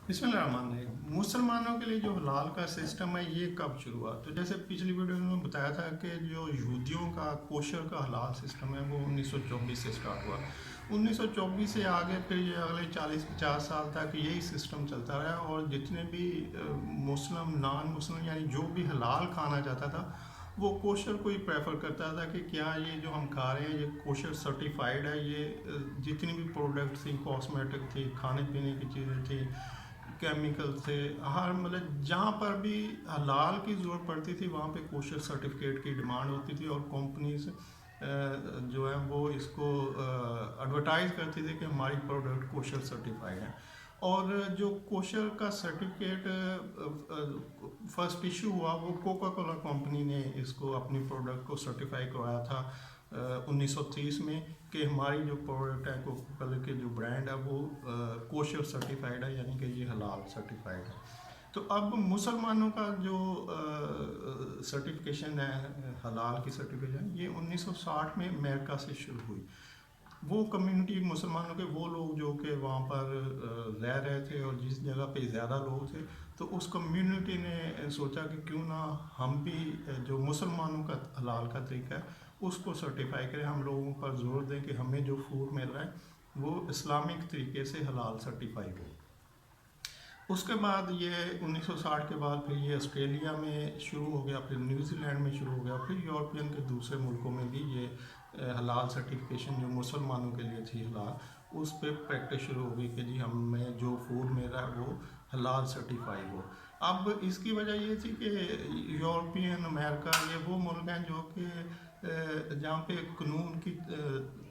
بسم اللہ الرحمن الرحیم۔ مسلمانوں کے لیے جو حلال کا سسٹم ہے یہ کب شروع ہوا؟ تو جیسے پچھلی ویڈیو میں بتایا تھا کہ جو یہودیوں کا کوشر کا حلال سسٹم ہے وہ 1924 سے سٹارٹ ہوا۔ 1924 سے آگے پھر یہ اگلے 40-50 سال تک یہی سسٹم چلتا رہا، اور جتنے بھی مسلم نان مسلم یعنی جو بھی حلال کھانا چاہتا تھا وہ کوشر کو ہی پریفر کرتا تھا کہ کیا یہ جو ہم کھا رہے ہیں یہ کوشر سرٹیفائیڈ ہے۔ یہ جتنی بھی پروڈکٹس تھیں، کاسمیٹک تھی، کھانے پینے کی چیزیں تھیں، کیمیکل تھے، ہر مطلب جہاں پر بھی حلال کی ضرورت پڑتی تھی وہاں پہ کوشر سرٹیفکیٹ کی ڈیمانڈ ہوتی تھی، اور کمپنیز جو ہیں وہ اس کو ایڈورٹائز کرتی تھی کہ ہماری پروڈکٹ کوشر سرٹیفائیڈ ہے۔ اور جو کوشر کا سرٹیفکیٹ فرسٹ ایشو ہوا وہ کوکا کولا کمپنی نے اس کو اپنی پروڈکٹ کو سرٹیفائی کروایا تھا 1930 میں، کہ ہماری جو پروڈکٹ ہے کوکا کولا کے جو برانڈ ہے وہ کوشر سرٹیفائیڈ ہے، یعنی کہ یہ حلال سرٹیفائیڈ ہے۔ تو اب مسلمانوں کا جو سرٹیفکیشن ہے حلال کی سرٹیفکیشن یہ 1960 میں امریکہ سے شروع ہوئی۔ وہ کمیونٹی مسلمانوں کے وہ لوگ جو کہ وہاں پر رہ رہے تھے اور جس جگہ پہ زیادہ لوگ تھے، تو اس کمیونٹی نے سوچا کہ کیوں نہ ہم بھی جو مسلمانوں کا حلال کا طریقہ ہے اس کو سرٹیفائی کریں، ہم لوگوں پر زور دیں کہ ہمیں جو فوڈ مل رہا ہے وہ اسلامک طریقے سے حلال سرٹیفائی ہو۔ اس کے بعد یہ 1960 کے بعد پھر یہ آسٹریلیا میں شروع ہو گیا، پھر نیوزی لینڈ میں شروع ہو گیا، پھر یورپین کے دوسرے ملکوں میں بھی یہ حلال سرٹیفکیشن جو مسلمانوں کے لیے تھی حلال، اس پہ پریکٹس شروع ہو گئی کہ جی ہمیں جو فوڈ مل رہا ہے وہ حلال سرٹیفائی ہو۔ اب اس کی وجہ یہ تھی کہ یورپین امریکہ یہ وہ ملک ہیں جو کہ جہاں پہ قانون کی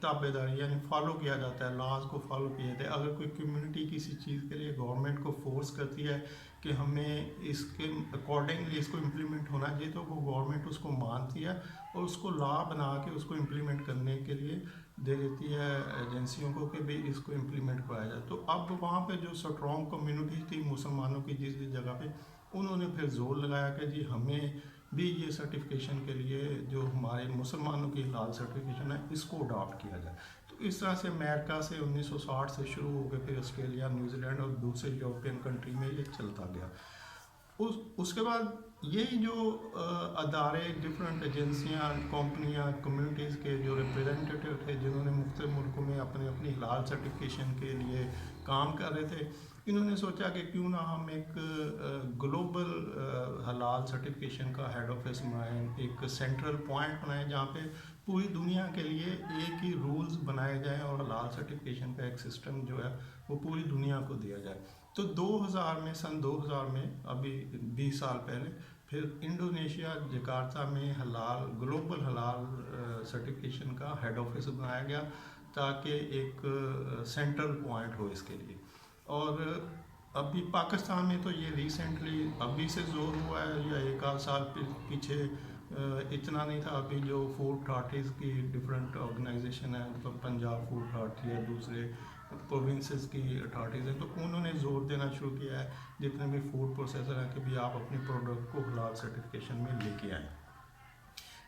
تابع داری یعنی فالو کیا جاتا ہے، لاز کو فالو کیا جاتا ہے۔ اگر کوئی کمیونٹی کسی چیز کے لیے گورنمنٹ کو فورس کرتی ہے کہ ہمیں اس کے اکارڈنگلی اس کو امپلیمنٹ ہونا چاہیے، تو وہ گورنمنٹ اس کو مانتی ہے اور اس کو لا بنا کے اس کو امپلیمنٹ کرنے کے لیے دے دیتی ہے ایجنسیوں کو کہ بھئی اس کو امپلیمنٹ کرایا جائے۔ تو اب وہاں پہ جو اسٹرانگ کمیونٹی تھی مسلمانوں کی جس جگہ پہ، انہوں نے پھر زور لگایا کہ جی ہمیں بھی یہ سرٹیفکیشن کے لیے جو ہمارے مسلمانوں کی حلال سرٹیفکیشن ہے اس کو اڈاپٹ کیا جائے۔ تو اس طرح سے امریکہ سے 1960 سے شروع ہو کے پھر آسٹریلیا، نیوزی لینڈ اور دوسرے یورپین کنٹری میں یہ چلتا گیا۔ اس کے بعد یہ جو ادارے، ڈفرینٹ ایجنسیاں، کمپنیاں، کمیونٹیز کے جو ریپرزینٹیٹیو تھے جنہوں نے مختلف ملکوں میں اپنی حلال سرٹیفکیشن کے لیے کام کر رہے تھے، انہوں نے سوچا کہ کیوں نہ ہم ایک گلوبل حلال سرٹیفکیشن کا ہیڈ آفس بنائیں، ایک سینٹرل پوائنٹ بنائیں جہاں پہ پوری دنیا کے لیے ایک ہی رولز بنائے جائیں اور حلال سرٹیفکیشن کا ایک سسٹم جو ہے وہ پوری دنیا کو دیا جائے۔ تو 2000 میں، سن 2000 میں، ابھی 20 سال پہلے، پھر انڈونیشیا جکارتا میں حلال گلوبل حلال سرٹیفکیشن کا ہیڈ آفس بنایا گیا تاکہ ایک سینٹرل پوائنٹ ہو اس کے لیے۔ اور ابھی پاکستان میں تو یہ ریسنٹلی ابھی سے زور ہوا ہے، یا ایک آدھ سال پیچھے اتنا نہیں تھا۔ ابھی جو فوڈ اتھارٹیز کی ڈفرینٹ آرگنائزیشن ہیں، پنجاب فوڈ اتھارٹی ہے، دوسرے پروونسز کی اتھارٹیز ہیں، تو انہوں نے زور دینا شروع کیا ہے جتنے بھی فوڈ پروسیسر ہیں کہ بھی آپ اپنی پروڈکٹ کو حلال سرٹیفکیشن میں لے کے آئیں۔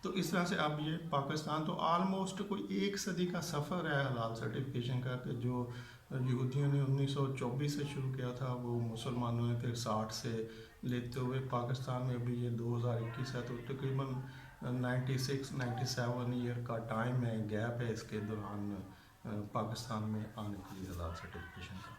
تو اس طرح سے اب یہ پاکستان تو آلموسٹ کوئی 1 صدی کا سفر ہے حلال سرٹیفکیشن کا، کہ جو یہودیوں نے 1924 سے شروع کیا تھا وہ مسلمانوں نے پھر 60 سے لیتے ہوئے پاکستان میں ابھی یہ 2021 ہے، تو تقریباً 96-97 ایئر کا ٹائم ہے، گیپ ہے اس کے دوران پاکستان میں آنے کے لیے حلال سرٹیفکیشن کا۔